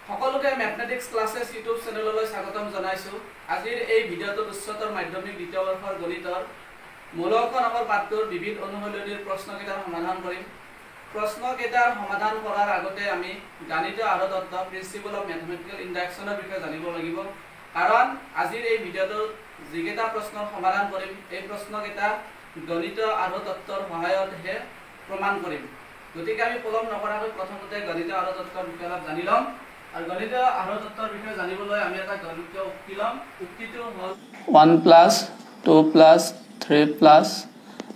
সকলোকে mathematics ক্লাसेस YouTube চেনেললৈ স্বাগতম জনাইছো। আজিৰ এই ভিডিঅ'টো উচ্চতৰ মাধ্যমিক দ্বিতীয় বৰ্ষৰ গণিতৰ মূলক নম্বৰ পাঠটোৰ বিবিধ অনুশীলনীৰ প্ৰশ্নকেইটাৰ সমাধান কৰিম। প্ৰশ্নকেইটাৰ সমাধান কৰাৰ আগতে আমি গণিত আৰু তত্ত্ব প্ৰিন্সিপল অফ মেথমেটিক্যাল ইন্ডাকশনৰ বিষয়ে জানিব লাগিব। কাৰণ আজিৰ এই ভিডিঅ'টোত যিকেইটা প্ৰশ্নৰ সমাধান কৰিম এই প্ৰশ্নকেইটা গণিত আৰু তত্ত্বৰ সহায়তহে প্ৰমাণ কৰিম। গতিকে আমি পলম নকৰাকৈ প্ৰথমতে গণিত আৰু তত্ত্বৰ বিষয়ে অলপ জানি ল'ম। আৰু গণিত আৰু তত্ত্বৰ বিষয়ে জানিবলৈ আমি এটা গণিত উক্তি ল'ম। উক্তিটো হ'ল 1 + 2 + 3 +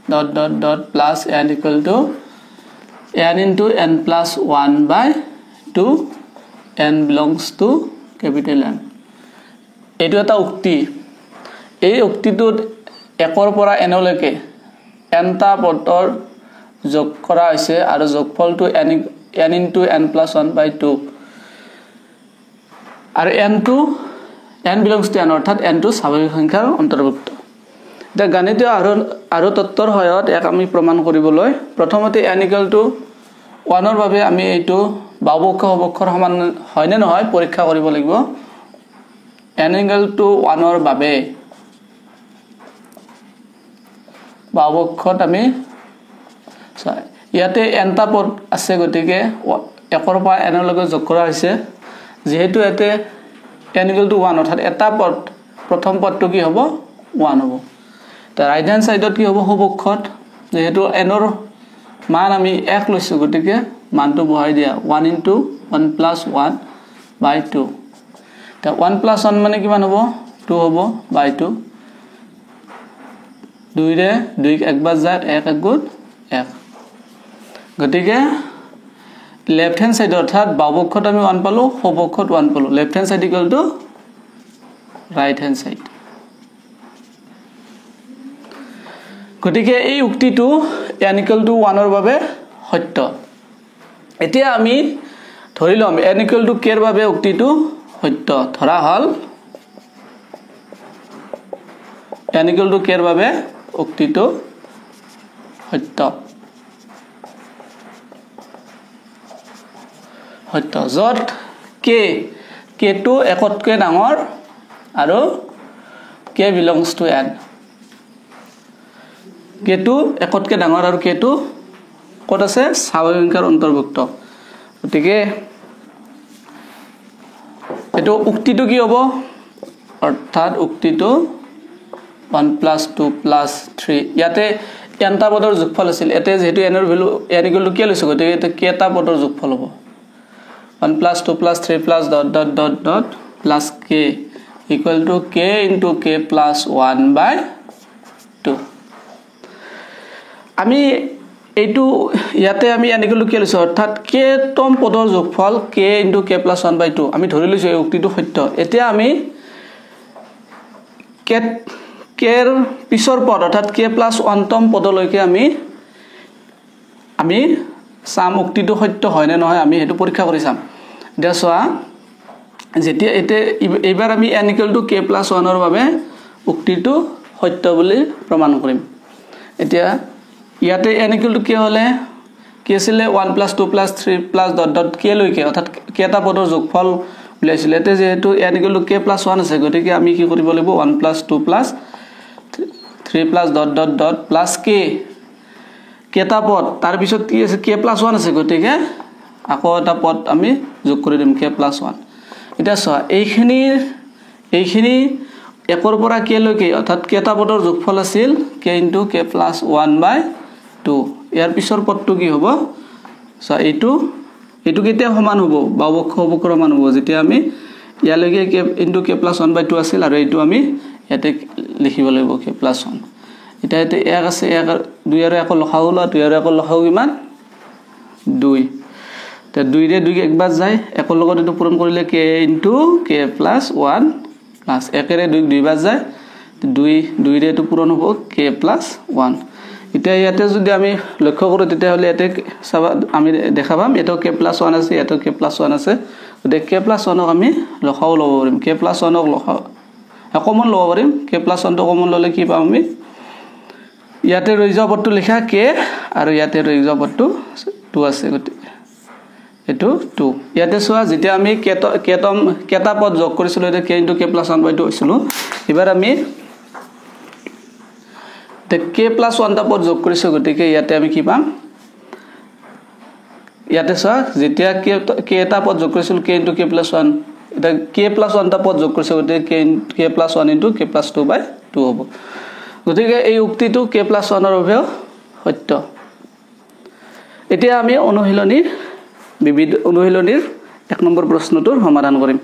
... plus n equal to n into n plus 1 by 2 n belongs to capital N. এইটো এটা উক্তি। এই উক্তিটোত 1 ৰ পৰা n লৈকে nটা পদৰ যোগ কৰা হৈছে আৰু যোগফলটো n into n plus 1 by 2 আৰু n belongs to n অৰ্থাৎ n টো স্বাভাৱিক সংখ্যাৰ অন্তৰ্ভুক্ত। এটা গণিত আৰু তত্ত্বৰ সহায়ত এক আমি প্ৰমাণ কৰিবলৈ প্ৰথমতে n equal to 1 ৰ বাবে আমি এইটো বাওপক্ষ সপক্ষৰ সমান হয় নে নহয় পৰীক্ষা কৰিব লাগিব। n equal to 1 ৰ বাবে বাওপক্ষত আমি ইয়াতে nটা পদ আছে, গতিকে 1 ৰ পৰা n লৈকে যোগ কৰা হৈছে। যেহেতু ইয়াতে n equal to 1 অৰ্থাৎ এটা পদ প্ৰথম পদটো কি হ'ব 1 হ'ব। তা ৰাইট হ্যান্ড সাইডত কি হ'ব সপক্ষত যেহেতু n ৰ মান আমি 1 লৈছো, গতিকে মানটো বহাই দিয়া 1 into 1 plus 1 by 2। তা 1 plus 1 মানে কিমান হ'ব 2 হ'ব by 2। 2 ৰে 2 একবাৰ যায় 1 1 গুণ 1। গতিকে লেফট হ্যান্ড সাইড অর্থাৎ বাওপক্ষত আমি 1 পালো সপক্ষত 1 পালো। Left hand side equal to right hand side. গতিকে এই উক্তিটো n equal to 1 ৰ বাবে সত্য। এতিয়া আমি ধৰি লম n equal to k ৰ বাবে উক্তিটো সত্য। ধৰা হল n equal to k ৰ বাবে উক্তিটো সত্য। যত k টো একতকৈ ডাঙৰ আৰু k belongs to n। k টো একতকৈ ডাঙৰ আৰু k টো কত আছে স্বাভাৱিক সংখ্যাৰ অন্তৰ্ভুক্ত। গতিকে এটো উক্তিটো কি হ'ব অৰ্থাৎ উক্তিটো 1 plus 2 plus 3 ইয়াতে nটা পদৰ যোগফল আছিল। এতে যেহেতু n ৰ value n equal to k লৈছো, গতিকে এতে kটা পদৰ যোগফল হ'ব 1 plus 2 plus 3 plus ... plus k equal to k into k plus 1 by 2। আমি এইটো ইয়াতে আমি n equal to k লৈছো অৰ্থাৎ k তম পদৰ যোগফল k into k plus 1 by 2 আমি ধৰি লৈছো এই উক্তিটো সত্য। এতিয়া আমি k ৰ পিছৰ পদ অৰ্থাৎ k plus 1 তম পদলৈকে আমি সাম উক্তিটো সত্য হয় নে নহয় আমি হেতু পৰীক্ষা কৰি চাম। দিয়া চোৱা যেতিয়া এবাৰ আমি n equal to k plus 1 ৰ বাবে উক্তিটো সত্য বুলি প্ৰমাণ কৰিম। এতিয়া ইয়াতে n equal to k হলে কি আছিল 1 plus 2 plus 3 plus ... k লৈকে অৰ্থাৎ kটা পদৰ যোগফল উলাইছিল। এতে যেহেতু n equal to k plus 1 আছে, গতিকে আমি কি কৰিব লাগিব 1 plus 2 plus 3 plus ... plus k kটা পদ তাৰ পিছত কি আছে k plus 1 আছে, গতিকে আকৌ এটা পদ আমি যোগ কৰি দিম k plus 1। এটা চোৱা এইখিনি 1 ৰ পৰা k লৈকে অৰ্থাৎ kটা পদৰ যোগফল আছিল k into k plus 1 by 2। ইয়াৰ পিছৰ পদটো কি হ'ব চোৱা এইটো কেতিয়া সমান হ'ব বাওপক্ষ সপক্ষৰ সমান হ'ব যেতিয়া আমি ইয়ালৈকে k into k plus 1 by 2 আছিল আৰু এইটো আমি ইয়াতে লিখিব লাগিব k plus 1। এতিয়া এতে 1 আছে 2 আৰু 1 লখাও ল 2 আৰু 1 লখাও কিমান 2। তে 2 ৰে 2 একবাৰ যায় 1 লগত এটো পূৰণ কৰিলে k into k plus 1 plus 1 ৰে 2 দুইবাৰ যায় 2 ৰে এটো পূৰণ হ'ব k plus 1। এতিয়া ইয়াতে যদি আমি লক্ষ্য কৰো তেতিয়া হলে এতে আমি দেখা পাম এটো k plus 1 আছে এটো k plus 1 আছে। গতিকে k plus 1 ক আমি লখাও লব পাৰিম k plus 1 ক লখাও কমন লব পাৰিম। k plus 1 টো কমন ললে কি পাম আমি ইয়াতে ৰৈ যোৱা পদটো লিখা k আৰু ইয়াতে ৰৈ যোৱা পদটো 2 আছে। গতিকে এটো 2 ইয়াতে সোয়া যেতিয়া আমি কেটা পদ যোগ কৰিছিলো এটা k * k + 1/2 হৈছিল এবাৰ আমি তে k + 1 টা পদ যোগ কৰিছো গতিকে ইয়াতে আমি কি পাম ইয়াতে সোয়া যেতিয়া k টা পদ যোগ কৰিছিল k * k + 1 এটা k + 1 টা পদ যোগ কৰিছো গতিকে k + 1 * k + 2/2 হ'ব গতিকে এই উক্তিটো k + 1 ৰ বাবেও সত্য এতিয়া আমি অনুশীলনীৰ 1 নম্বৰ প্ৰশ্নটোৰ সমাধান কৰিম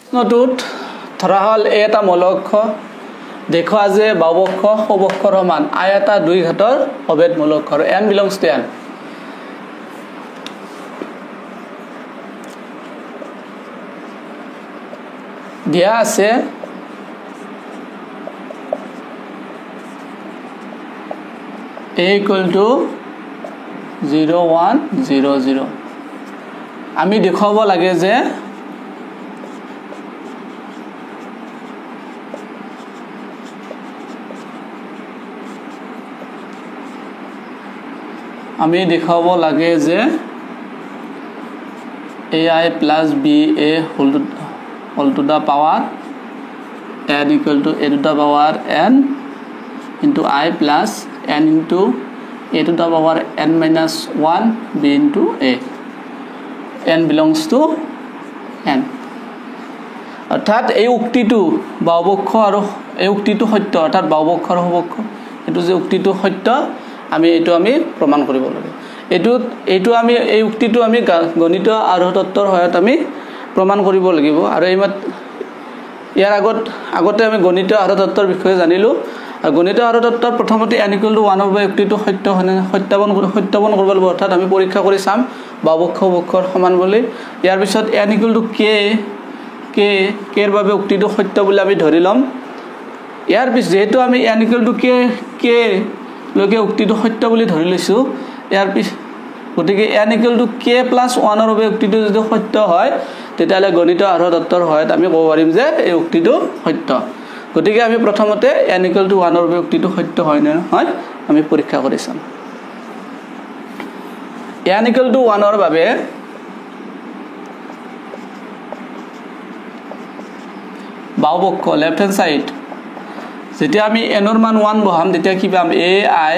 প্ৰশ্নটোত ধৰা হল এটা মূলক্ষ দেখুৱা যে বাওবক্ষ সবক্ষৰ সমান I এটা 2 ঘাতৰ অভেদ মূলক্ষ n belongs to n দিয়া আছে a = 0 1 0 0 আমি দেখাব লাগে যে ai + ba whole to the power n = a to the power n into I plus n into a to the power n minus 1 b into a n belongs to n অর্থাৎ এই উক্তিটো বাওবক্ষ আৰু এই উক্তিটো সত্য অৰ্থাৎ বাওবক্ষ আৰু সবক্ষ এটো যে উক্তিটো সত্য আমি প্ৰমাণ কৰিব লাগে এটো আমি এই উক্তিটো আমি গণিত আৰু তত্ত্বৰ সহায়ত আমি প্ৰমাণ কৰিব লাগিব আৰু ইয়াৰ আগতে আমি গণিত আৰু তত্ত্বৰ বিষয়ে জানিলো আৰু গণিত আৰু তত্ত্বৰ প্ৰথমতে n = 1 ৰ বাবে উক্তিটো সত্য হয়নে সত্যাপন কৰিব লাগিব অৰ্থাৎ আমি পৰীক্ষা কৰি চাম বাওবক্ষ সবক্ষৰ সমান বুলি ইয়াৰ পিছত n = k এৰ বাবে উক্তিটো সত্য বুলি আমি ধৰি লম ইয়াৰ পিছত যেহেতু আমি n = k লগে উক্তিটো সত্য বুলি ধৰি লৈছো ইয়াৰ পিছত গতিকে n = k + 1 ৰ বাবে উক্তিটো যদি সত্য হয় তেতিয়ালে গণিত আৰু তত্ত্বৰ সহায়ত আমি ক'ব পাৰিম যে এই উক্তিটো সত্য গতিকে আমি প্ৰথমতে n = 1 ৰ বাবে উক্তিটো সত্য হয় নে নহয় আমি পৰীক্ষা কৰি চাম n = 1 ৰ বাবে বাওবক্ষ লেফট হ্যান্ড সাইড যেতিয়া আমি n ৰ মান 1 বহাম তেতিয়া কি পাম ai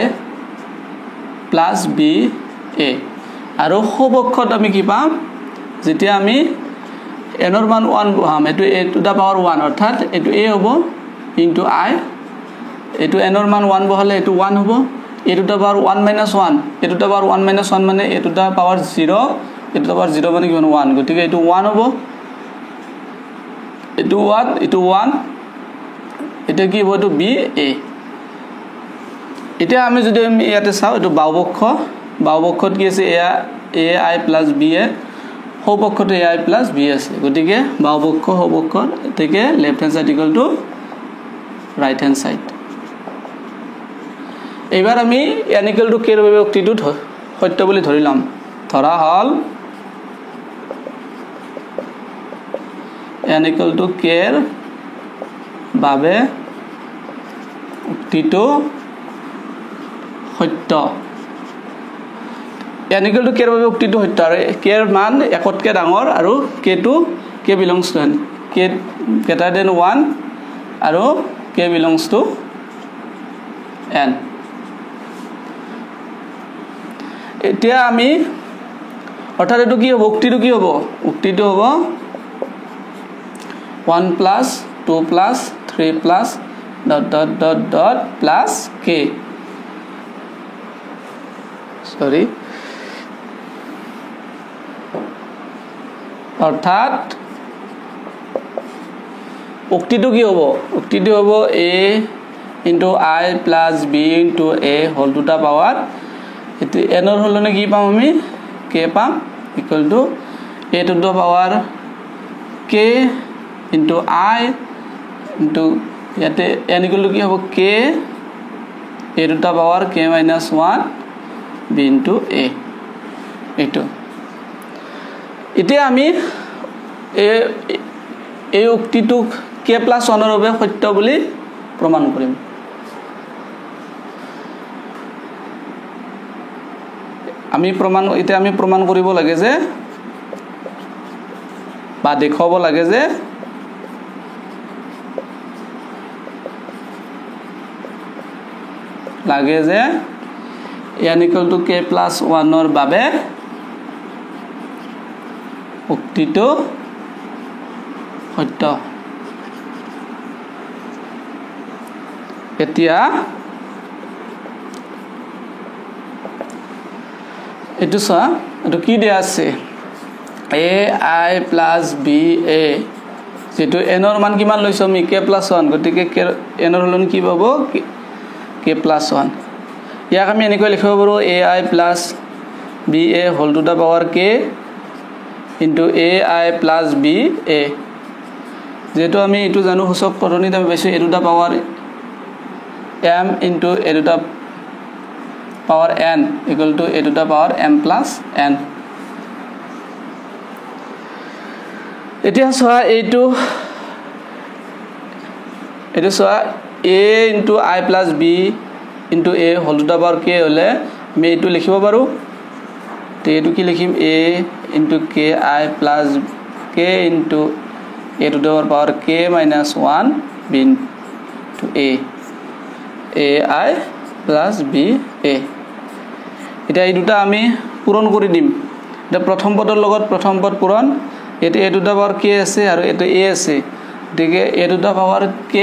+ ba আৰু সবক্ষত আমি কি পাম যেতিয়া আমি n ৰ মান 1 বহাম এটো a to the power 1 অৰ্থাৎ এটো a হ'ব into I এটো n ৰ মান 1 বহালে এটো 1 হ'ব a to the power 1 - 1 a to the power 1 - 1 মানে a to the power 0 a to the power 0 মানে কিমান 1 গতিকে এটো 1 হ'ব এটো 1 এটা কি হ'ব এটো b a এটা আমি যদি ইয়াতে চাও এটো বাওবক্ষত কি আছে ai + ba সবক্ষত ai + b আছে গতিকে বাওবক্ষ সবক্ষ থেকে left hand side = right hand side এবাৰ আমি n = k ৰ বাবে উক্তিটো সত্য বুলি ধৰিলাম ধৰা হল n = k ৰ বাবে উক্তিটো সত্য n = k ৰ বাবে উক্তিটো সত্য আৰু k ৰ মান একতকে ডাঙৰ আৰু k belongs to n k greater than 1 আৰু k belongs to n এতিয়া আমি অৰ্থাৎ এটো কি হ'ব উক্তিটো হ'ব 1 + 2 + 3 + ... k sorry অর্থাৎ উক্তিটো কি হ'ব a into I plus b into a whole to the power এটো n ৰ হলনে কি পাম আমি k পাম equal to a to the power k into I into ইয়াতে n equal to কি হ'ব k a to the power k minus 1 b into a এটো এতিয়া আমি এই উক্তিটো k + 1 ৰ বাবে সত্য বুলি প্ৰমাণ কৰিম আমি প্ৰমাণ কৰিব লাগে যে বা দেখাব লাগে যে n = k + 1 ৰ বাবে উক্তিটো সত্য এতিয়া এটো চোৱা এটো কি দিয়া আছে ai + ba যেটো n ৰ মান কিমান লৈছো আমি k + 1 গতিকে n ৰ হলন কি পাবো k + 1 ইয়াক আমি এনেকৈ লিখিব পাৰো ai + ba whole to the power k into ai + ba যেটো আমি এটো জানো সূচক পদ্ধতিত আমি পাইছো a to the power m into a to the power n equal to a to the power m plus n এতিয়া সোয়া এইটো সোয়া a into I plus b into a whole to the power k হলে আমি এইটো লিখিব পাৰো তে এইটো কি লিখিম a into k I plus k into a to the power k minus 1 b into a I plus b a এটা এই দুটা আমি পূরণ কৰি দিম এটা প্ৰথম পদৰ লগত প্ৰথম পদ পূৰণ এটা a to the power k আছে আৰু এটা a আছে দেখে a to the power k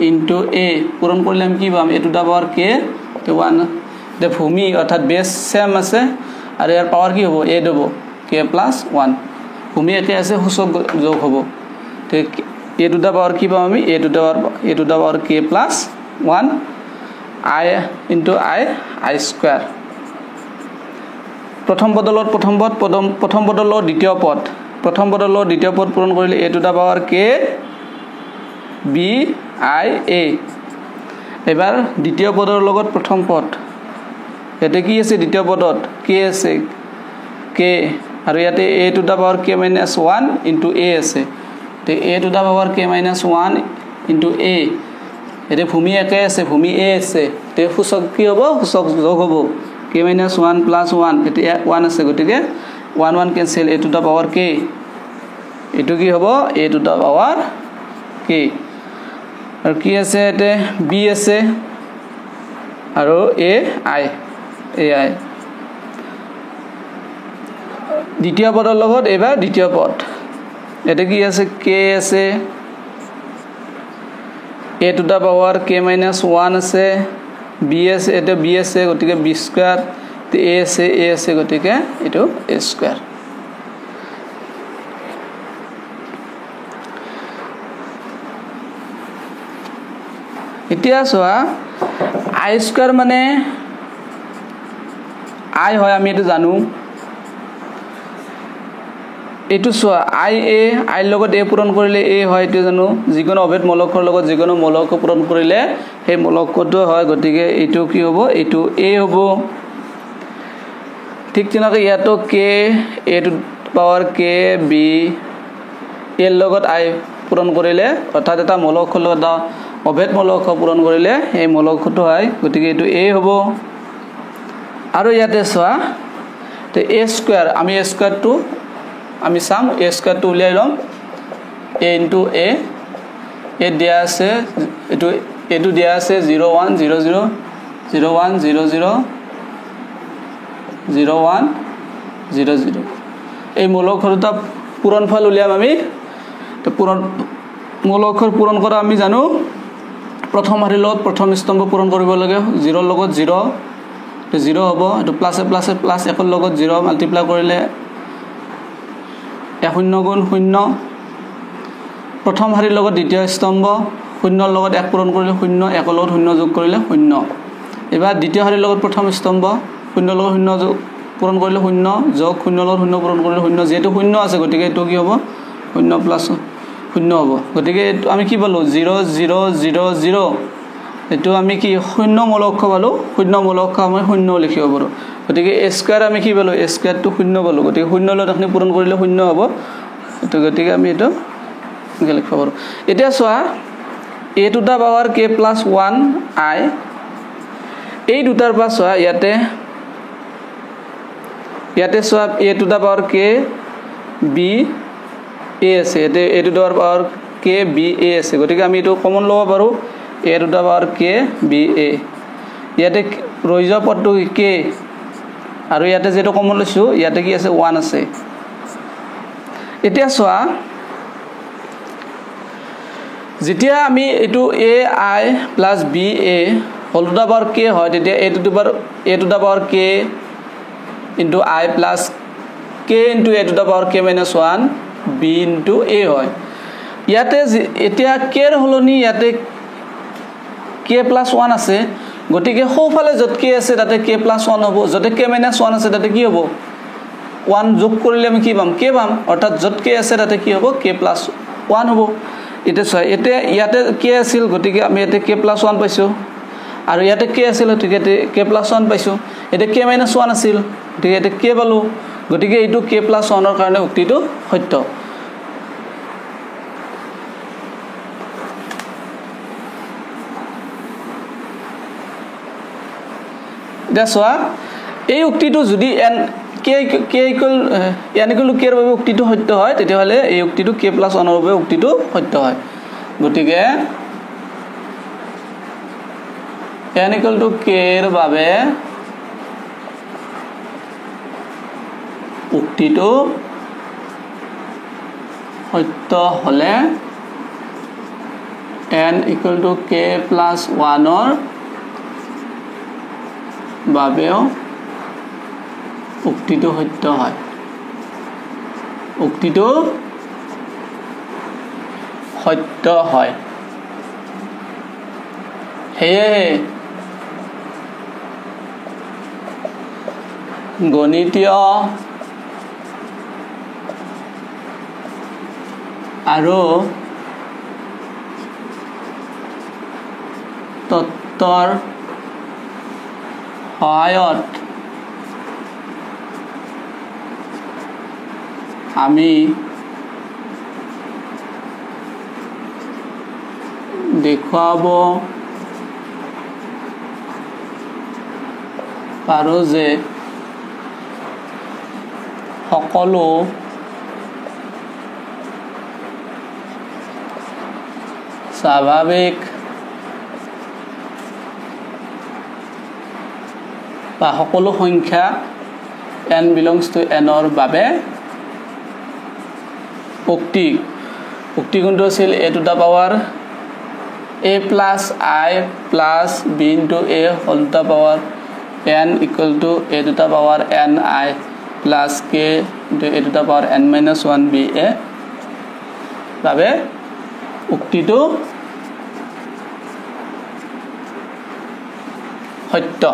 into a পূরণ কৰিলে আমি কি পাম a to the power k তে 1 দে ভূমি অৰ্থাৎ বেস সেম আছে আৰু ইয়াৰ পাৱাৰ কি হ'ব a দেব k + 1 ভূমি একে আছে সূচক যোগ হ'ব তে a to the power কি পাম আমি a to the power k + 1 I into I square প্ৰথম পদলত প্ৰথম পদলৰ দ্বিতীয় পদ প্ৰথম পদলৰ দ্বিতীয় পদ পূৰণ কৰিলে a to the power k b I a এবাৰ দ্বিতীয় পদৰ লগত প্ৰথম পদ এতে কি আছে দ্বিতীয় পদত k আছে k আৰু ইয়াতে a to the power k - 1 into a আছে তে a to the power k - 1 into a এতে ভূমি একে আছে ভূমি a আছে তে সূচক কি হ'ব সূচক যোগ হ'ব k - 1 + 1 এতে 1 আছে গতিকে 1 1 cancel a to the power k এটো কি হ'ব a to the power k আৰু কি আছে এতে b আছে আৰু ai দ্বিতীয় পদৰ লগত এবাৰ দ্বিতীয় পদ এতে কি আছে k আছে a to the power k - 1 আছে b আছে এতে b আছে গতিকে b স্কয়ার তে a আছে গতিকে এটো a স্কয়ার এতিয়া সোয়া i স্কয়ার মানে i হয় আমি এটো জানো এটো সোয়া i লগত a পূৰণ কৰিলে a হয় এটো জানো যিকোনো অভেদ মূলকৰ লগত যিকোনো মূলক পূৰণ কৰিলে সেই মূলকটো হয় গতিকে এটো কি হ'ব এটো a হ'ব ঠিক তেনেকৈ ইয়াতো k a to power k b এর লগত i পূৰণ কৰিলে অৰ্থাৎ এটা মূলকৰ লগত অভেদ মূলক পূৰণ কৰিলে এই মূলকটো হয় গতিকে এটো a হ'ব আৰু ইয়াতে সোয়া তে a স্কয়ার আমি a স্কয়ারটো আমি সাম a স্কয়ারটো উলিয়াই লম a into a দিয়া আছে এটো দিয়া আছে 0 1 0 0 0 1 0 0 0 1 0 0 এই মূলকৰটা পূৰণফল উলিয়াম আমি তো মূলকৰ পূৰণ কৰা আমি জানো প্ৰথম হাৰিৰ লগত প্ৰথম স্তম্ভ পূৰণ কৰিব লাগে 0 ৰ লগত 0 তো 0 হ'ব এটো প্লাস প্লাস 1 ৰ লগত 0 মাল্টিপ্লাই কৰিলে 0 গুণ 0 প্ৰথম হাৰিৰ লগত দ্বিতীয় স্তম্ভ 0 ৰ লগত 1 পূৰণ কৰিলে 0 1 ৰ লগত 0 যোগ কৰিলে 0 এবাৰ দ্বিতীয় হাৰিৰ লগত প্ৰথম স্তম্ভ 0 ৰ লগত 0 যোগ পূৰণ কৰিলে 0 যোগ 0 ৰ লগত 0 পূৰণ কৰিলে 0 যেটো 0 আছে গতিকে এটো কি হ'ব 0 প্লাস 0 হ'ব গতিকে আমি কি পালো 0 0 0 0 এটো আমি কি 0 মূলক পালো 0 মূলক আমি 0 লিখিব পাৰো গতিকে a স্কয়াৰ আমি কি পালো a স্কয়াৰ তো 0 পালো গতিকে 0 লগত আপনি পূৰণ কৰিলে 0 হ'ব তো গতিকে আমি এটো লিখিব পাৰো এতিয়া সোয়া a to the power k + 1 i এই দুটাৰ পৰা সোয়া ইয়াতে ইয়াতে চোৱা a to the power k b a আছে ইয়াতে a to the power k b a আছে গতিকে আমি এটো কমন লব পাৰো a to the power k b a ইয়াতে ৰৈ যোৱা পদটো k আৰু ইয়াতে যেটো কমন লৈছো ইয়াতে কি আছে 1 আছে এতিয়া চোৱা যেতিয়া আমি এটো a I plus b a whole to the power k হয় তেতিয়া a to the power k into I plus k into a to the power k minus 1 b into a হয় ইয়াতে এতিয়া k এর হলনি ইয়াতে k plus 1 আছে গটিকে হোফালে যত k আছে তাতে k plus 1 হ'ব যতে k minus 1 আছে তাতে কি হ'ব 1 যোগ কৰিলে আমি কি পাম k পাম অৰ্থাৎ যত k আছে তাতে কি হ'ব k plus 1 হ'ব এটা চাই এতিয়া ইয়াতে k আছিল গটিকে আমি ইয়াতে k plus 1 পাইছো আৰু ইয়াতে k আছিল গটিকে k plus 1 পাইছো এটা k minus 1 আছিল গটিকে এটা k পালো গটিকে এইটো k plus 1 ৰ কাৰণে উক্তিটো সত্য দেখোৱা এই উক্তিটো যদি n k equal k এর বাবে উক্তিটো সত্য হয় তেতিয়া হলে এই উক্তিটো k plus 1 ৰ বাবে উক্তিটো সত্য হয় গটিকে n equal to k এর বাবে উক্তিটো সত্য হলে n equal to k plus 1 ৰ বাবেও উক্তিটো সত্য হয় উক্তিটো সত্য হয় হেয়ে গণিতীয় আৰু তত্ত্বৰ সহায়ত আমি দেখুৱাব পাৰো যে সকলো স্বাভাৱিক বা সকলো সংখ্যা n belongs to n ৰ বাবে উক্তি কোনটো আছিল a to the power a plus I plus b into a whole to the power n equal to a to the power n I plus k into a to the power n minus 1 b a বাবে উক্তিটো সত্য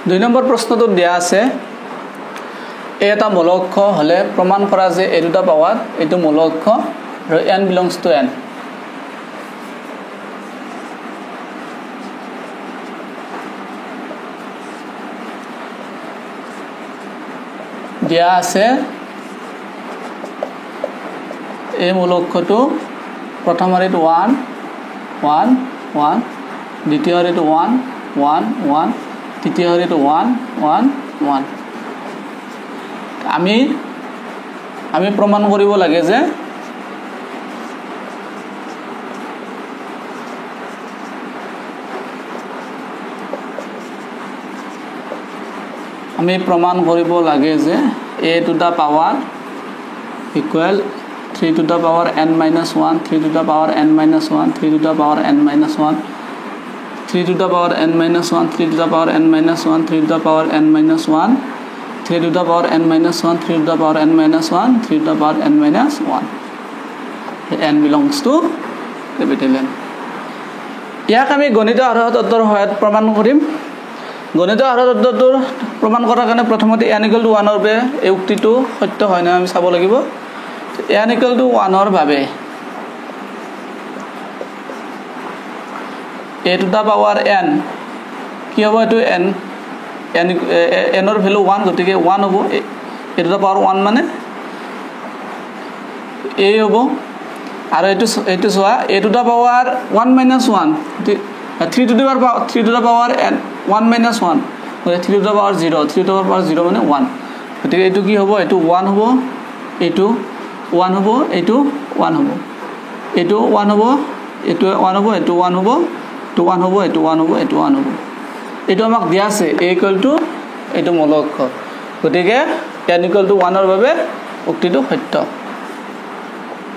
দুই number প্ৰশ্নটো দিয়া আছে এটা মূল অক্ষৰ হলে প্ৰমাণ কৰা যে a to the power এটো মূল অক্ষৰ আৰু n belongs to n দিয়া আছে এই মূল অক্ষৰটো প্ৰথমৰে 1 1 1 দ্বিতীয়ৰে 1 1 1 তৃতীয়ৰে 1 1 1 আমি প্ৰমাণ কৰিব লাগে যে আমি প্ৰমাণ কৰিব লাগে যে a to the power equal 3 to the power n minus 1 3 to the power n minus 1 3 to the power n minus 1 3 to the power n minus 1 3 to the power n minus 1 3 to the power n minus 1 3 to the power n minus 1 3 to the power n minus 1 3 to the power n minus 1 n belongs to capital N ইয়াক আমি গণিত আৰু তত্ত্বৰ সহায়ত প্ৰমাণ কৰিম গণিত আৰু তত্ত্বৰ প্ৰমাণ কৰাৰ কাৰণে প্ৰথমতে n equal to 1 ৰ বাবে এই উক্তিটো সত্য হয় না আমি চাব লাগিব n equal to 1 ৰ বাবে a to the power n কি হ'ব এটো n n ৰ ভ্যালু 1 গতিকে 1 হ'ব a to the power 1 মানে a হ'ব আৰু এইটো সোয়া a to the power 1 minus 1 3 to the power 1 minus 1 3 to the power 0 3 to the power 0 মানে 1 গতিকে এইটো কি হ'ব এইটো 1 হ'ব এইটো 1 হ'ব এইটো 1 হ'ব এইটো 1 হ'ব এইটো 1 হ'ব এইটো 1 হ'ব এইটো 1 হ'ব এইটো 1 হ'ব এইটো 1 হ'ব এইটো আমাক দিয়া আছে a equal to এইটো মূল অক্ষৰ গতিকে n equal to 1 ৰ বাবে উক্তিটো সত্য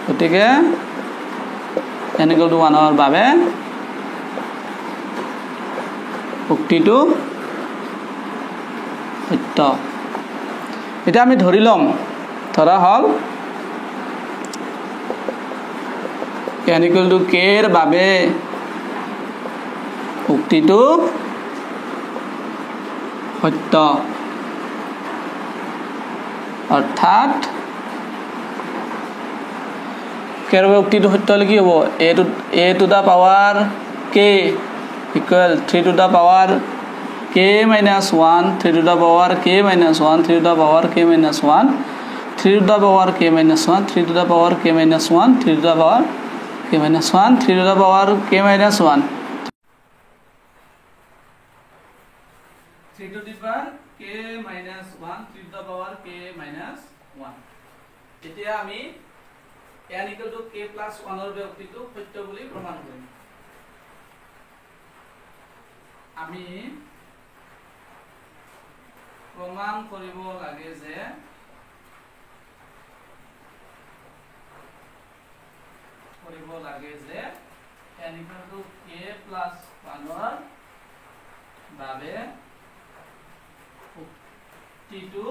গতিকে n equal to 1 ৰ বাবে উক্তিটো সত্য এটা আমি ধৰি লম ধৰা হল n equal to k ৰ বাবে উক্তিটো সত্য অৰ্থাৎ k ৰ বাবে উক্তিটো সত্য হলে কি হ'ব a to the power k equal 3 to the power k minus 1 3 to the power k minus 1 3 to the power k minus 1 3 to the power k minus 1 3 to the power k minus 1 3 to the power k minus 1 3 to the power k minus 1 3 to the power k minus 1 3 to the power k minus 1 এতিয়া আমি n equal to k plus 1 ৰ ব্যক্তিটো সত্য বুলি প্ৰমাণ কৰিম আমি প্ৰমাণ কৰিব লাগে যে n equal to k plus 1 ৰ বাবে উক্তিটো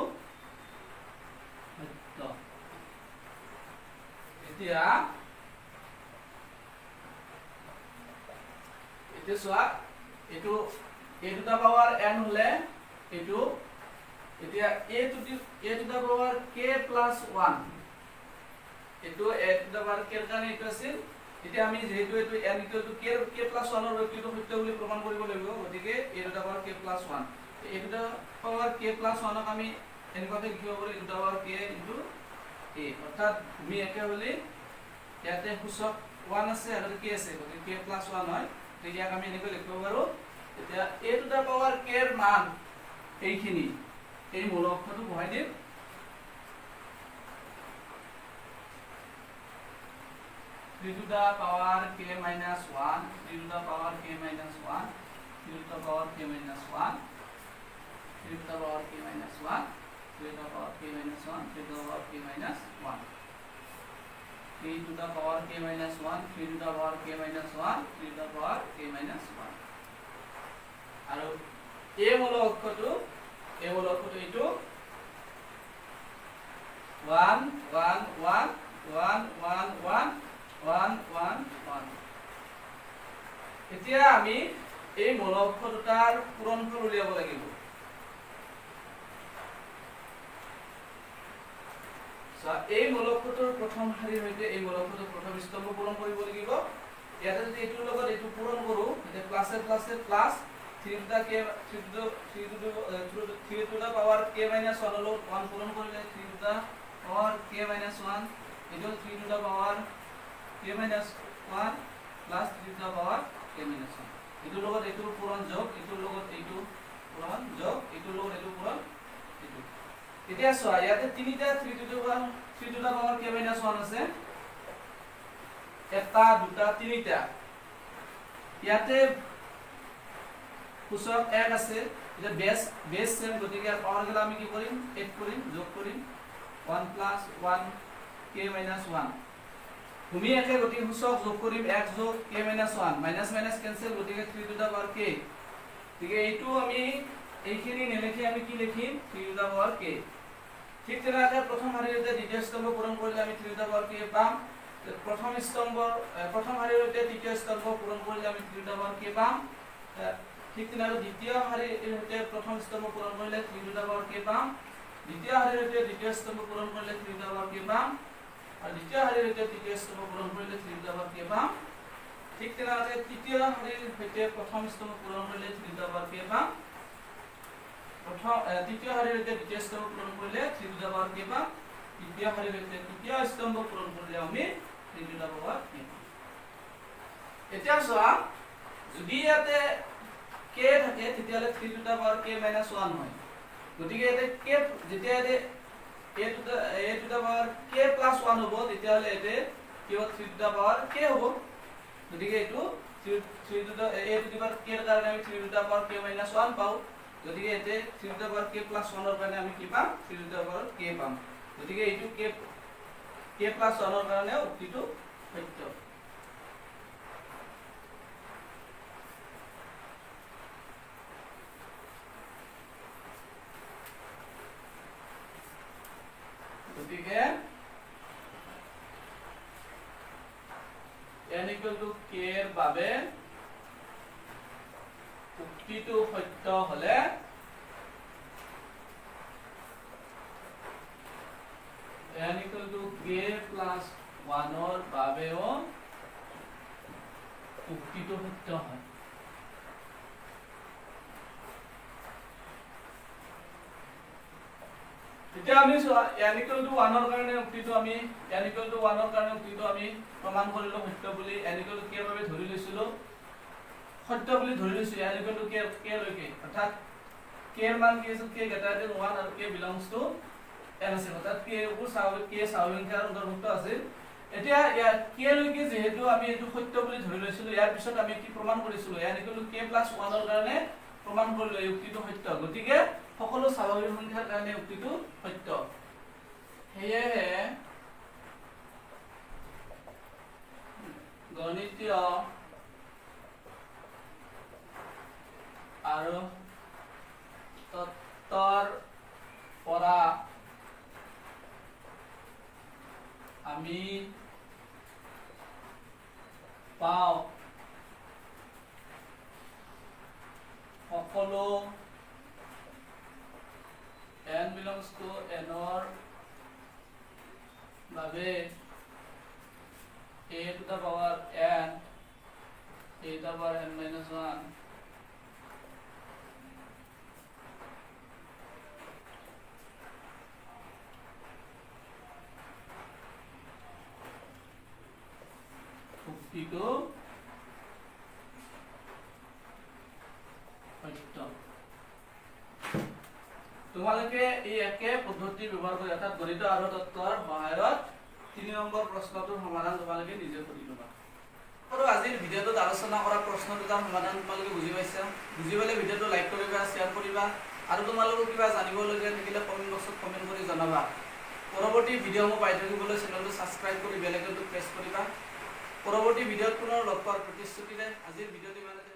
সত্য এতিয়া চোৱা এটো a to the power n হলে এটো এতিয়া a to the power k plus 1 এটো a to the power k ৰ কাৰণে এটো আছিল এতিয়া আমি যেহেতু এটো n equal to k plus 1 ৰ ব্যক্তিটো সত্য বুলি প্ৰমাণ কৰিব লাগিব গতিকে a to the power k plus 1 a to the power k plus 1 ক আমি এনেকুৱাতে লিখিব পাৰো a to the power k into a অৰ্থাৎ ভূমি একে হলে ইয়াতে সূচক 1 আছে আৰু k আছে গতিকে k plus 1 হয় তেতিয়া আমি এনেকৈ লিখিব পাৰো এতিয়া a to the power k ৰ মান এইখিনি এই মূল অক্ষৰটো বহাই দিম three to the power k minus 1 3 to the power k minus 1 3 to the power k minus 1 3 to the power k minus 1 3 to the power k minus 1 3 to the power k minus 1 3 to the power k minus 1 3 to the power k minus 1 3 to the power k minus 1 আৰু এই মূল অক্ষৰটো এইটো 1 1 1 1 1 1 1 1 1 এতিয়া আমি এই মূল অক্ষৰ দুটাৰ পূৰণফল উলিয়াব লাগিব এই মূল অক্ষৰটোৰ প্ৰথম শাৰীৰ সৈতে এই মূল অক্ষৰটোৰ প্ৰথম স্তম্ভ পূৰণ কৰিব লাগিব ইয়াতে যদি এইটোৰ লগত এইটো পূৰণ কৰো তেতিয়া প্লাসে প্লাসে plus 3 to the power k minus 1 লগত 1 পূৰণ কৰিলে 3 to the power k minus 1 এটো 3 to the power k minus 1 plus 3 to the power k minus 1 এটোৰ লগত এইটোৰ পূৰণ যোগ এটোৰ লগত এইটো পূৰণ যোগ এটোৰ লগত এইটো পূৰণ এইটো এতিয়া চোৱা ইয়াতে তিনিটা 3 to the power k minus 1 আছে এটা দুটা তিনিটা ইয়াতে সূচক 1 আছে এটা বেস সেম গতিকে পাওয়ার গেলে আমি কি কৰিম এড কৰিম যোগ কৰিম 1 plus 1 k minus 1 ভূমি একে গতিকে সূচক যোগ কৰিম 1 যোগ k minus 1 minus minus cancel গতিকে 3 to the power k ঠিক এইটো আমি এইখিনি নেলেখি আমি কি লিখিম 3 to the power k ঠিক তেনেকৈ প্ৰথম শাৰীতে দ্বিতীয় স্তম্ভ পূৰণ কৰিলে আমি 3 to the power k পাম প্ৰথম শাৰীতে তৃতীয় স্তম্ভ পূৰণ কৰিলে আমি 3 to the power k পাম ঠিক তেনেকৈ দ্বিতীয় শাৰীতে প্ৰথম স্তম্ভ পূৰণ কৰিলে 3 to the power k পাম দ্বিতীয় শাৰীতে দ্বিতীয় স্তম্ভ পূৰণ কৰিলে 3 to the power k পাম আৰু দ্বিতীয় শাৰীতে তৃতীয় স্তম্ভ পূৰণ কৰিলে 3 to the power k পাম ঠিক তেনেকৈ তৃতীয় শাৰীতে প্ৰথম স্তম্ভ পূৰণ কৰিলে 3 to the power k পাম প্ৰথম তৃতীয় শাৰীৰ সৈতে দ্বিতীয় স্তম্ভ পূৰণ কৰিলে 3 টু দা পাৱাৰ k পাম তৃতীয় শাৰীৰ সৈতে তৃতীয় স্তম্ভ পূৰণ কৰিলে আমি 3 টু দা পাৱাৰ k পাম এতিয়া চোৱা যদি ইয়াতে k থাকে তেতিয়ালে 3 টু দা পাৱাৰ k - 1 হয় গতিকে ইয়াতে k যেতিয়া ইয়াতে a to the power k plus 1 হ'ব তেতিয়ালে এতে কিবা 3 to the power k হ'ব গতিকে এটো 3 to the a to the power k ৰ কাৰণে আমি 3 to the power k - 1 পাও গতিকে এতে 3 to the power k plus 1 ৰ কাৰণে আমি কি পাম 3 to the power k পাম গতিকে এটো k plus 1 ৰ কাৰণে উক্তিটো সত্য গতিকে n = k এৰ বাবে উক্তিটো সত্য হলে n = k plus 1 ৰ বাবেও উক্তিটো সত্য হয় এতিয়া আমি n = 1 ৰ কাৰণে উক্তিটো আমি n = 1 ৰ কাৰণে উক্তিটো আমি প্ৰমাণ কৰিলো সত্য বুলি n = k ৰ বাবে ধৰি লৈছিলো সত্য বুলি ধৰি লৈছো n = k লৈকে অৰ্থাৎ k ৰ মান কি আছে k > 1 আৰু k belongs to n আছে অৰ্থাৎ k ৰ স্বাভাৱিক k স্বাভাৱিক সংখ্যাৰ অন্তৰ্ভুক্ত আছে এতিয়া k লৈকে যেহেতু আমি এটো সত্য বুলি ধৰি লৈছিলো ইয়াৰ পিছত আমি কি প্ৰমাণ কৰিছিলো n = k + 1 ৰ কাৰণে প্ৰমাণ কৰিলো এই উক্তিটো সত্য গতিকে সকলো স্বাভাৱিক সংখ্যাৰ কাৰণে উক্তিটো সত্য হেয়ে গণিতীয় আৰু তত্ত্বৰ পৰা আমি পাও সকলো n belongs to n ৰ বাবে a to the power n a to the power n - 1 উক্তিটো সত্য তোমালোকে এই একে পদ্ধতি ব্যৱহাৰ কৰি অৰ্থাৎ গণিত আৰু তত্ত্বৰ সহায়ত 3 নম্বৰ প্ৰশ্নটোৰ সমাধান তোমালোকে নিজে কৰি লবা আৰু আজিৰ ভিডিঅ'টোত আলোচনা কৰা প্ৰশ্ন দুটাৰ সমাধান তোমালোকে বুজি পাইছা বুজি পালে ভিডিঅ'টো লাইক কৰিবা শেয়াৰ কৰিবা আৰু তোমালোকে কিবা জানিবলগীয়া থাকিলে কমেন্ট বক্সত কমেন্ট কৰি জনাবা পৰৱৰ্তী ভিডিঅ'সমূহ পাই থাকিবলৈ চেনেলটো ছাবস্ক্ৰাইব কৰি বেল আইকনটো প্ৰেছ কৰিবা পৰৱৰ্তী ভিডিঅ'ত পুনৰ লগ পোৱাৰ প্ৰতিশ্ৰুতিৰে আজিৰ ভিডিঅ'টো ইমানতে